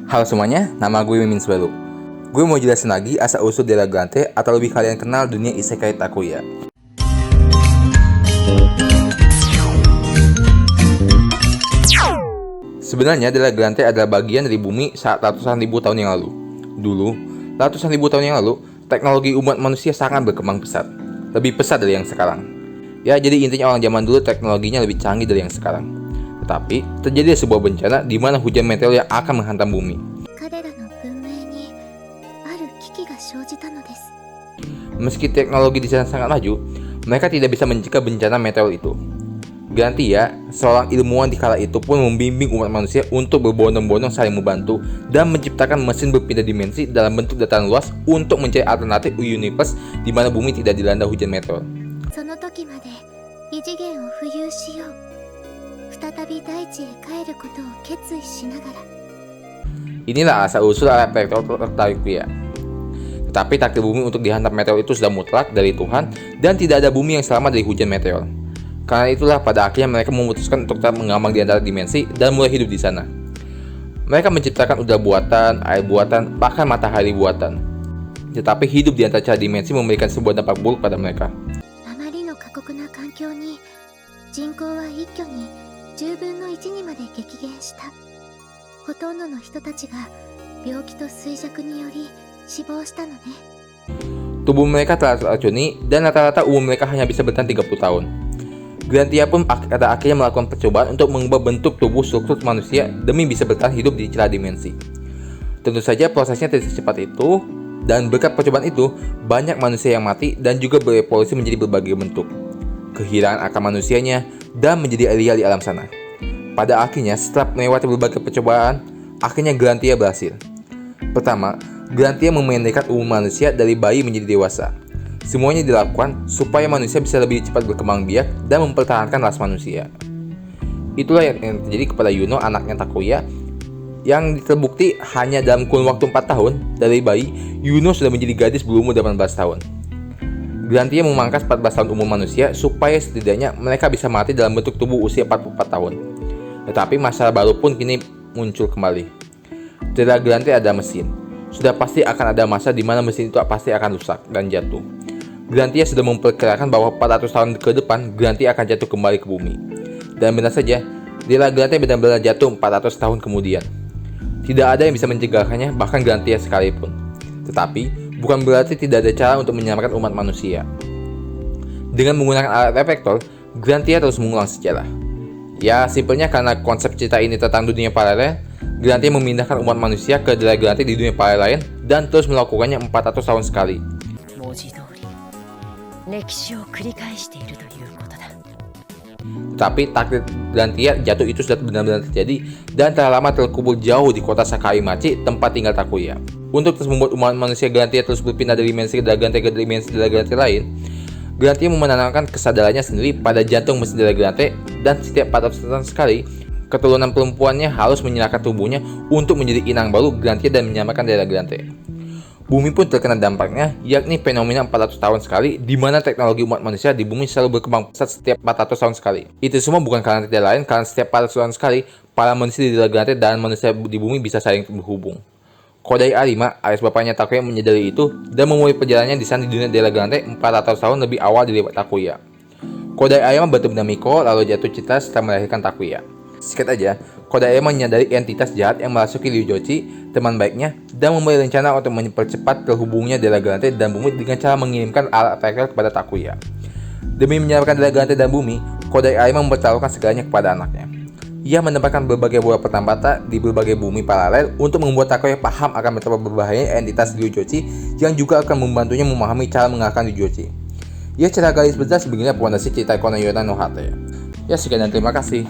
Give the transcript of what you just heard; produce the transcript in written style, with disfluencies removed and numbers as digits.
Halo semuanya, nama gue Mimin Swalu. Gue mau jelasin lagi asal-usul Delaglante atau lebih kalian kenal dunia Isekai Takuya. Sebenarnya Delaglante adalah bagian dari bumi saat ratusan ribu tahun yang lalu. Dulu, ratusan ribu tahun yang lalu, teknologi umat manusia sangat berkembang pesat. Lebih pesat dari yang sekarang. Ya, jadi intinya orang zaman dulu teknologinya lebih canggih dari yang sekarang. Tetapi, terjadi sebuah bencana di mana hujan meteor yang akan menghantam bumi. Meski teknologi di sana sangat maju, mereka tidak bisa mencegah bencana meteor itu. Grantia, seorang ilmuwan di kala itu pun membimbing umat manusia untuk berbondong-bondong saling membantu dan menciptakan mesin berpindah dimensi dalam bentuk dataran luas untuk mencari alternatif universe di mana bumi tidak dilanda hujan meteor. Inilah asal-usul efektor Takuya. Tetapi takdir bumi untuk dihantam meteor itu sudah mutlak dari Tuhan dan tidak ada bumi yang selamat dari hujan meteor. Karena itulah pada akhirnya mereka memutuskan untuk tetap mengambang di antara dimensi dan mulai hidup di sana. Mereka menciptakan udara buatan, air buatan, bahkan matahari buatan. Tetapi hidup di antara dimensi memberikan sebuah dampak buruk pada mereka. Tubuh mereka telah teracuni dan rata-rata umur mereka hanya bisa bertahan 30 tahun. Grantia pun pada akhirnya melakukan percobaan untuk mengubah bentuk tubuh struktur manusia demi bisa bertahan hidup di celah dimensi. Tentu saja prosesnya tidak secepat itu, dan berkat percobaan itu, banyak manusia yang mati dan juga berevolusi menjadi berbagai bentuk. Kehilangan akal manusianya dan menjadi alien di alam sana. Pada akhirnya, setelah melewati berbagai percobaan, akhirnya Grantia berhasil. Pertama, Grantia memendekkan umur manusia dari bayi menjadi dewasa. Semuanya dilakukan supaya manusia bisa lebih cepat berkembang biak dan mempertahankan ras manusia. Itulah yang terjadi kepada Yuno, anaknya Takuya, yang terbukti hanya dalam kurun waktu 4 tahun, dari bayi, Yuno sudah menjadi gadis berumur 18 tahun. Grantia memangkas 14 tahun umur manusia supaya setidaknya mereka bisa mati dalam bentuk tubuh usia 44 tahun. Tetapi masalah baru pun kini muncul kembali. Delaglante ada mesin. Sudah pasti akan ada masa di mana mesin itu pasti akan rusak dan jatuh. Grantia sudah memperkirakan bahwa 400 tahun ke depan Grantia akan jatuh kembali ke bumi. Dan benar saja, Delaglante benar-benar jatuh 400 tahun kemudian. Tidak ada yang bisa mencegahnya, bahkan Grantia sekalipun. Tetapi, bukan berarti tidak ada cara untuk menyelamatkan umat manusia. Dengan menggunakan alat efektor, Grantia terus mengulang sejarah. Ya, simpelnya karena konsep cerita ini tentang dunia paralel, Grantia memindahkan umat manusia ke Delaglante di dunia paralel lain dan terus melakukannya 400 tahun sekali. Tetapi takdir Grantia jatuh itu sudah benar-benar terjadi dan telah lama terkubur jauh di kota Sakaimachi, tempat tinggal Takuya. Untuk terus membuat umat manusia Grantia terus berpindah dari dimensi Delaglante ke dimensi Delaglante lain, Grantia menanamkan kesadarannya sendiri pada jantung mesin Delaglante, dan setiap 400 tahun sekali, keturunan perempuannya harus menyerahkan tubuhnya untuk menjadi inang baru Grantia dan menyelamatkan Delaglante. Bumi pun terkena dampaknya, yakni fenomena 400 tahun sekali, di mana teknologi umat manusia di bumi selalu berkembang pesat setiap 400 tahun sekali. Itu semua bukan karena tidak lain, karena setiap 400 tahun sekali, para manusia di Delaglante dan manusia di bumi bisa saling berhubung. Kodai Arima, alias bapaknya Takuya, menyadari itu dan memulai perjalanannya di sana di dunia Delaglante 400 tahun lebih awal dari Takuya. Kodai Arima bertemu dengan Miko, lalu jatuh cinta setelah melahirkan Takuya. Singkat aja, Kodai Arima menyadari entitas jahat yang merasuki Ryujochi, teman baiknya, dan memulai rencana untuk mempercepat terhubungnya Delaglante dan bumi dengan cara mengirimkan alat efektor kepada Takuya. Demi menyelamatkan Delaglante dan bumi, Kodai Arima mempertaruhkan segalanya kepada anaknya. Ia menempatkan berbagai bola petambata di berbagai bumi paralel untuk membuat Takuya paham akan betapa berbahaya entitas Ryujochi yang juga akan membantunya memahami cara mengalahkan Ryujochi. Ya, secara garis besar beginilah fondasi cerita Kono Yona no Hate. Ya, sekian dan terima kasih.